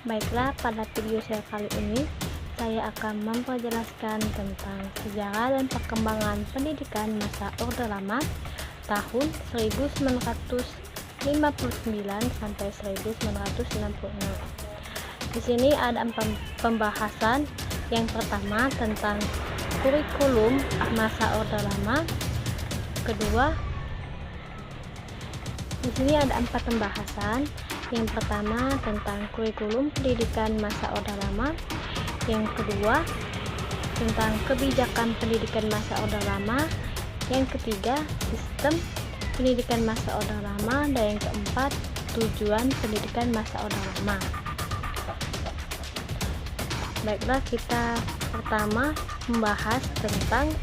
Baiklah, pada video saya kali ini saya akan memperjelaskan tentang sejarah dan perkembangan pendidikan masa Orde Lama tahun 1959 sampai 1966. Di sini ada pembahasan. Yang pertama tentang kurikulum masa Orde Lama. Kedua, di sini ada 4 pembahasan. Yang pertama tentang kurikulum pendidikan masa Orde Lama. Yang kedua tentang kebijakan pendidikan masa Orde Lama. Yang ketiga sistem pendidikan masa Orde Lama. Dan yang keempat tujuan pendidikan masa Orde Lama. Baiklah, kita pertama membahas tentang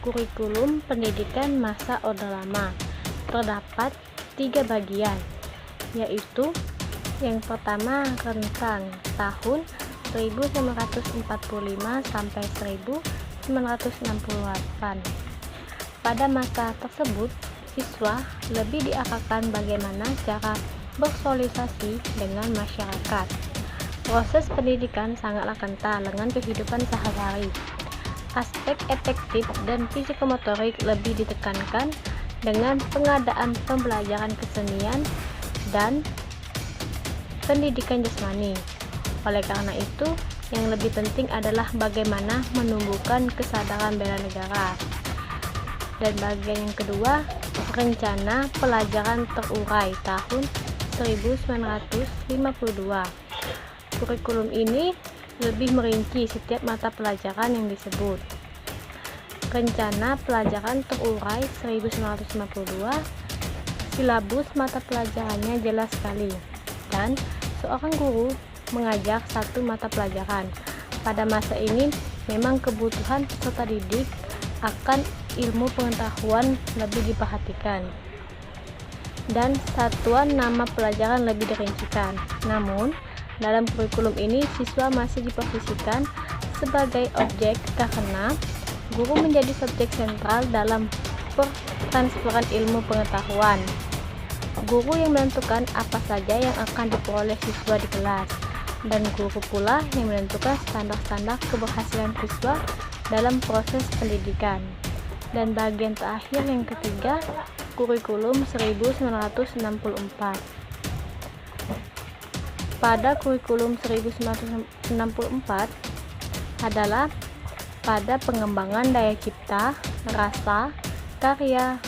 kurikulum pendidikan masa Orde Lama. Terdapat 3 bagian, yaitu yang pertama rentang tahun 1945 sampai 1968. Pada masa tersebut, siswa lebih diarahkan bagaimana cara bersosialisasi dengan masyarakat. Proses pendidikan sangatlah kental dengan kehidupan sehari-hari. Aspek efektif dan psikomotorik lebih ditekankan dengan pengadaan pembelajaran kesenian dan pendidikan jasmani. Oleh karena itu, yang lebih penting adalah bagaimana menumbuhkan kesadaran bela negara. Dan bagian yang kedua, rencana pelajaran terurai tahun 1952. Kurikulum ini lebih merinci setiap mata pelajaran yang disebut. Rencana pelajaran terurai 1952, silabus mata pelajarannya jelas sekali, dan seorang guru mengajar satu mata pelajaran. Pada masa ini memang kebutuhan peserta didik akan ilmu pengetahuan lebih diperhatikan, dan satuan nama pelajaran lebih dirincikan. Namun dalam kurikulum ini siswa masih diposisikan sebagai objek karena guru menjadi subjek sentral dalam transferan ilmu pengetahuan. Guru yang menentukan apa saja yang akan diperoleh siswa di kelas, dan guru pula yang menentukan standar-standar keberhasilan siswa dalam proses pendidikan. Dan bagian terakhir yang ketiga, kurikulum 1964. Pada kurikulum 1964 adalah pada pengembangan daya cipta, rasa, karya,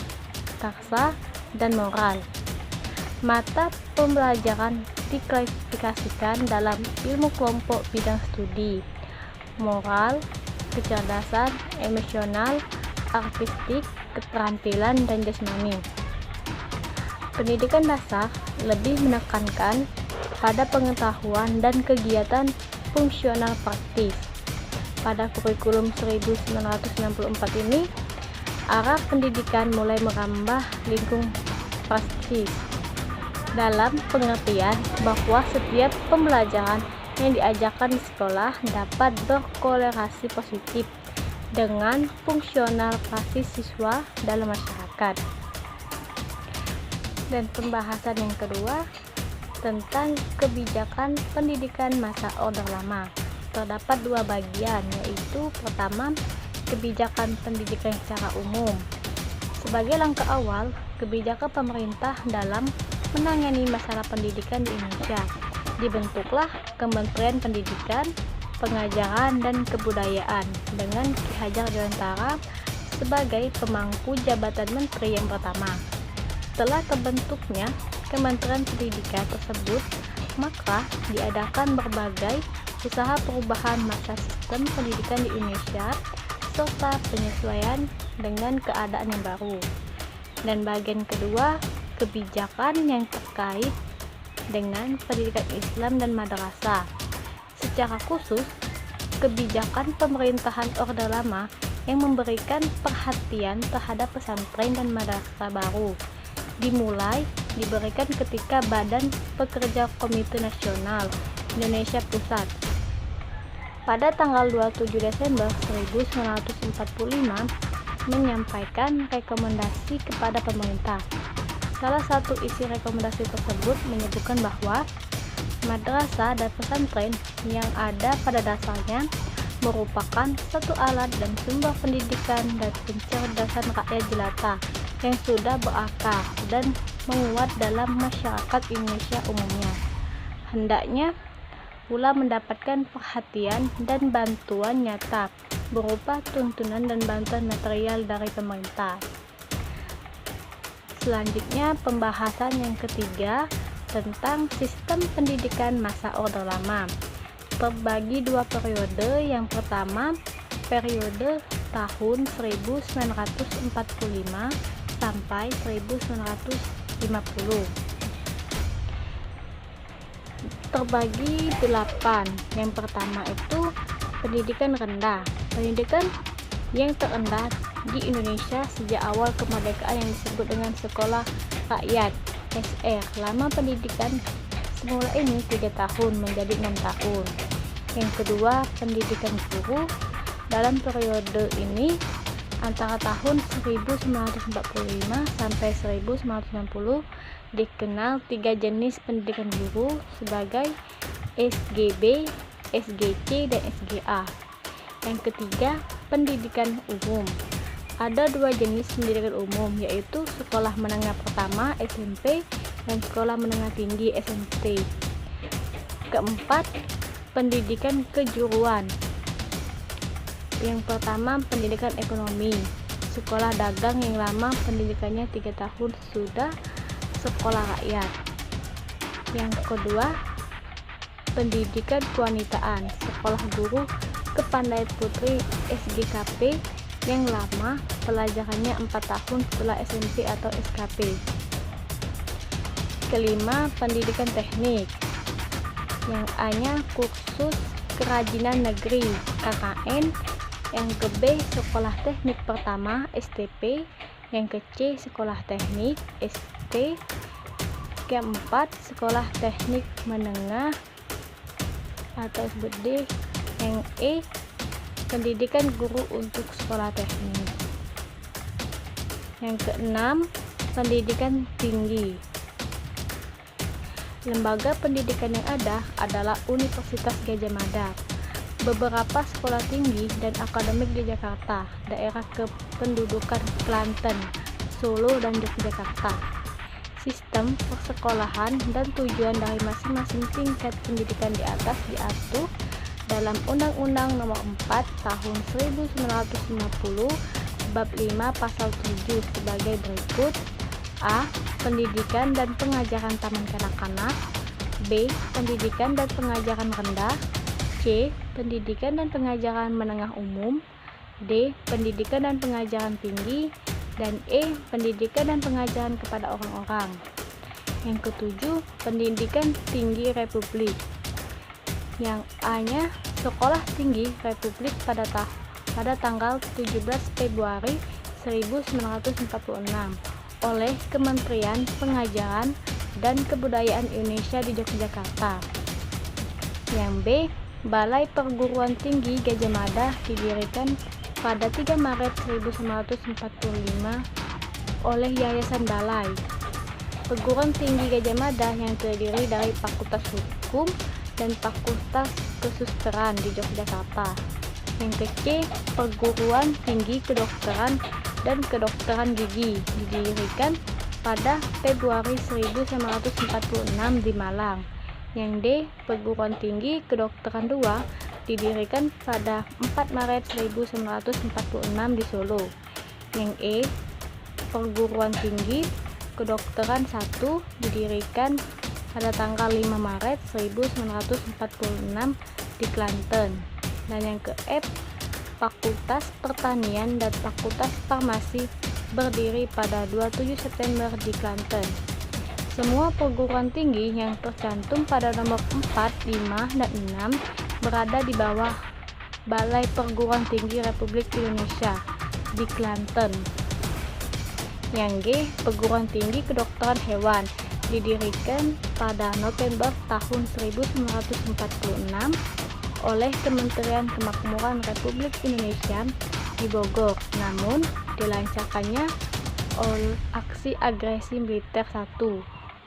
taksa, dan moral. Mata pembelajaran diklasifikasikan dalam ilmu kelompok bidang studi: moral, kecerdasan, emosional, artistik, keterampilan, dan jasmani. Pendidikan dasar lebih menekankan pada pengetahuan dan kegiatan fungsional praktis. Pada kurikulum 1964 ini, arah pendidikan mulai merambah lingkung praktis, dalam pengertian bahwa setiap pembelajaran yang diajarkan di sekolah dapat berkorelasi positif dengan fungsional praktis siswa dalam masyarakat. Dan pembahasan yang kedua tentang kebijakan pendidikan masa Orde Lama. Terdapat 2 bagian, yaitu pertama, kebijakan pendidikan secara umum. Sebagai langkah awal, kebijakan pemerintah dalam menangani masalah pendidikan di Indonesia, dibentuklah Kementerian Pendidikan, Pengajaran, dan Kebudayaan dengan Ki Hajar Dewantara sebagai pemangku jabatan menteri yang pertama. Setelah terbentuknya Kementerian Pendidikan tersebut, maka diadakan berbagai usaha perubahan masa sistem pendidikan di Indonesia serta penyesuaian dengan keadaan yang baru. Dan bagian kedua, kebijakan yang terkait dengan pendidikan Islam dan madrasah. Secara khusus, kebijakan pemerintahan Orde Lama yang memberikan perhatian terhadap pesantren dan madrasah baru diberikan ketika Badan Pekerja Komite Nasional Indonesia Pusat pada tanggal 27 Desember 1945 menyampaikan rekomendasi kepada pemerintah. Salah satu isi rekomendasi tersebut menyebutkan bahwa Madrasah dan pesantren yang ada pada dasarnya merupakan satu alat dan sumber pendidikan dan pencerdasan rakyat jelata yang sudah berakar dan menguat dalam masyarakat Indonesia umumnya. Hendaknya pula mendapatkan perhatian dan bantuan nyata berupa tuntunan dan bantuan material dari pemerintah. Selanjutnya, pembahasan yang ketiga tentang sistem pendidikan masa Orde Lama. Terbagi dua periode. Yang pertama, periode tahun 1945 sampai 1950. Terbagi 8. Yang pertama itu pendidikan rendah. Pendidikan yang terendah di Indonesia sejak awal kemerdekaan yang disebut dengan sekolah rakyat SR. Lama pendidikan semula ini 3 tahun menjadi 6 tahun. Yang kedua, pendidikan guru. Dalam periode ini antara tahun 1945 sampai 1990 dikenal 3 jenis pendidikan guru sebagai SGB, SGC, dan SGA. Yang ketiga, pendidikan umum. Ada 2 jenis pendidikan umum, yaitu sekolah menengah pertama SMP dan sekolah menengah tinggi SMP. Keempat, pendidikan kejuruan. Yang pertama, pendidikan ekonomi. Sekolah dagang yang lama pendidikannya 3 tahun sudah sekolah rakyat. Yang kedua, pendidikan kewanitaan. Sekolah guru kepandaian putri SGKP yang lama pelajarannya 4 tahun setelah SMP atau SKP. Kelima, pendidikan teknik. Yang A-nya kursus kerajinan negeri KKN. Yang ke B, sekolah teknik pertama STP. Yang ke C, sekolah teknik ST. Keempat, sekolah teknik menengah atau disebut D. Yang E, pendidikan guru untuk sekolah teknik. Yang keenam, pendidikan tinggi. Lembaga pendidikan yang ada adalah Universitas Gadjah Mada, beberapa sekolah tinggi dan akademik di Jakarta, daerah kependudukan Klaten, Solo, dan Yogyakarta. Sistem persekolahan dan tujuan dari masing-masing tingkat pendidikan di atas diatur dalam Undang-Undang Nomor 4 Tahun 1950 Bab 5 Pasal 7 sebagai berikut. A. Pendidikan dan pengajaran taman kanak-kanak. B. Pendidikan dan pengajaran rendah. C. Pendidikan dan pengajaran menengah umum. D. Pendidikan dan pengajaran tinggi. Dan E. Pendidikan dan pengajaran kepada orang-orang. Yang ketujuh, pendidikan tinggi Republik. Yang A-nya Sekolah Tinggi Republik pada tanggal 17 Februari 1946 oleh Kementerian Pengajaran dan Kebudayaan Indonesia di Yogyakarta. Yang B, Balai Perguruan Tinggi Gadjah Mada didirikan pada 3 Maret 1945 oleh Yayasan Balai Perguruan Tinggi Gadjah Mada yang terdiri dari Fakultas Hukum dan Fakultas Kesusastraan di Yogyakarta. Yang ke-C, Perguruan Tinggi Kedokteran dan Kedokteran Gigi didirikan pada Februari 1946 di Malang. Yang D, Perguruan Tinggi Kedokteran II didirikan pada 4 Maret 1946 di Solo. Yang E, Perguruan Tinggi Kedokteran I didirikan pada tanggal 5 Maret 1946 di Klaten. Dan yang ke F, Fakultas Pertanian dan Fakultas Farmasi berdiri pada 27 September di Klaten. Semua perguruan tinggi yang tercantum pada nomor 4, 5, dan 6 berada di bawah Balai Perguruan Tinggi Republik Indonesia di Klaten. Yang G, Perguruan Tinggi Kedokteran Hewan didirikan pada November tahun 1946 oleh Kementerian Kemakmuran Republik Indonesia di Bogor, namun dilancarkannya oleh aksi agresi militer 1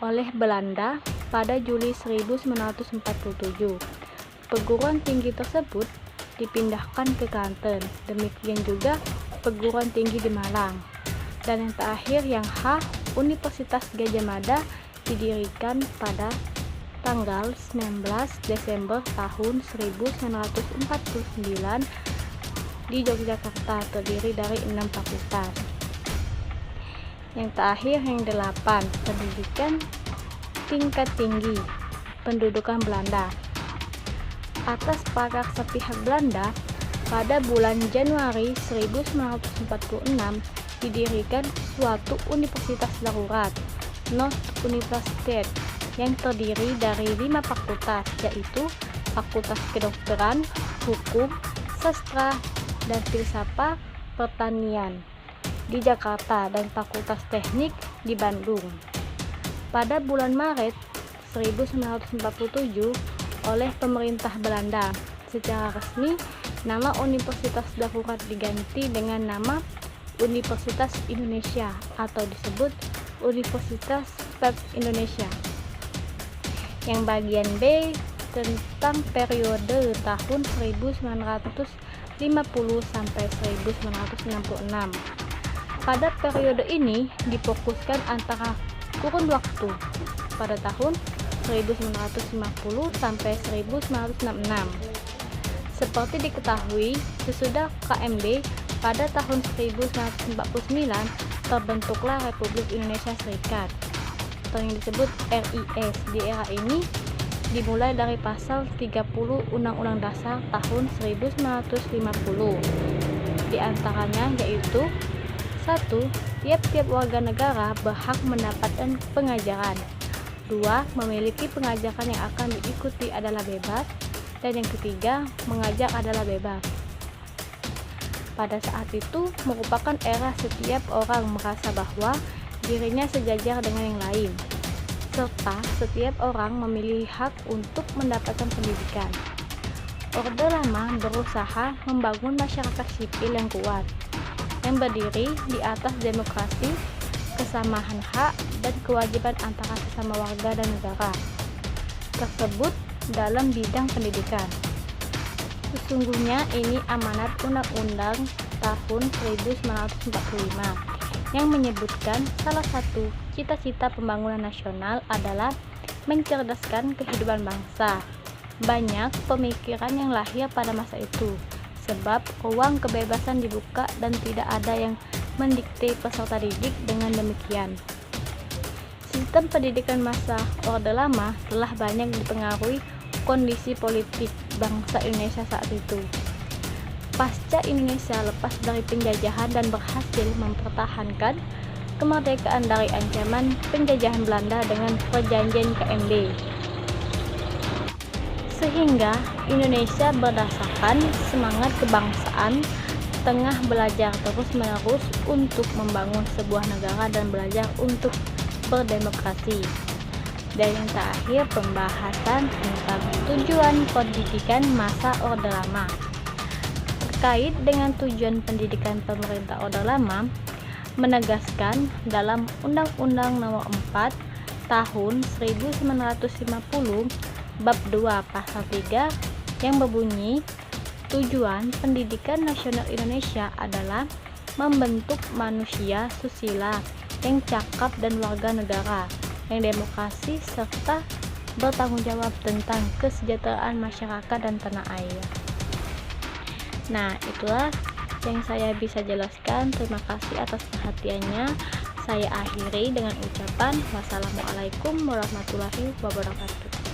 oleh Belanda pada Juli 1947. Perguruan tinggi tersebut dipindahkan ke Banten, demikian juga perguruan tinggi di Malang. Dan yang terakhir yang H, Universitas Gadjah Mada didirikan pada tanggal 19 Desember tahun 1949 di Yogyakarta, terdiri dari 6 fakultas. Yang terakhir yang 8, pendidikan tingkat tinggi pendudukan Belanda. Atas paraksa pihak Belanda, pada bulan Januari 1946 didirikan suatu universitas darurat, Noord-Universiteit, yang terdiri dari 5 fakultas, yaitu Fakultas Kedokteran, Hukum, Sastra, dan Filsafat Pertanian di Jakarta dan Fakultas Teknik di Bandung. Pada bulan Maret 1947, oleh pemerintah Belanda, secara resmi nama Universitas Darurat diganti dengan nama Universitas Indonesia atau disebut Universitas Pers Indonesia. Yang bagian B tentang periode tahun 1950 sampai 1966. Pada periode ini difokuskan antara kurun waktu pada tahun 1950 sampai 1966. Seperti diketahui, sesudah KMB pada tahun 1949 terbentuklah Republik Indonesia Serikat atau yang disebut RIS. Di era ini dimulai dari pasal 30 Undang-Undang Dasar tahun 1950. Di antaranya yaitu 1. Tiap-tiap warga negara berhak mendapatkan pengajaran. 2. Memiliki pengajaran yang akan diikuti adalah bebas. Dan yang ketiga, mengajar adalah bebas. Pada saat itu merupakan era setiap orang merasa bahwa dirinya sejajar dengan yang lain, serta setiap orang memiliki hak untuk mendapatkan pendidikan. Orde Lama berusaha membangun masyarakat sipil yang kuat, yang berdiri di atas demokrasi, kesamaan hak, dan kewajiban antara sesama warga dan negara tersebut dalam bidang pendidikan. Sesungguhnya ini amanat Undang-Undang tahun 1945 yang menyebutkan salah satu cita-cita pembangunan nasional adalah mencerdaskan kehidupan bangsa. Banyak pemikiran yang lahir pada masa itu, sebab ruang kebebasan dibuka dan tidak ada yang mendikte peserta didik. Dengan demikian, sistem pendidikan masa Orde Lama telah banyak dipengaruhi kondisi politik bangsa Indonesia saat itu. Pasca Indonesia lepas dari penjajahan dan berhasil mempertahankan kemerdekaan dari ancaman penjajahan Belanda dengan perjanjian KMB, sehingga Indonesia berdasarkan semangat kebangsaan tengah belajar terus-menerus untuk membangun sebuah negara dan belajar untuk berdemokrasi. Dan yang terakhir, pembahasan tentang tujuan pendidikan masa Orde Lama. Terkait dengan tujuan pendidikan pemerintah Orde Lama, menegaskan dalam Undang-Undang Nomor 4 Tahun 1950 Bab 2 Pasal 3 yang berbunyi, tujuan pendidikan nasional Indonesia adalah membentuk manusia susila yang cakap dan warga negara yang demokrasi serta bertanggung jawab tentang kesejahteraan masyarakat dan tanah air. Nah, itulah yang saya bisa jelaskan. Terima kasih atas perhatiannya. Saya akhiri dengan ucapan wassalamualaikum warahmatullahi wabarakatuh.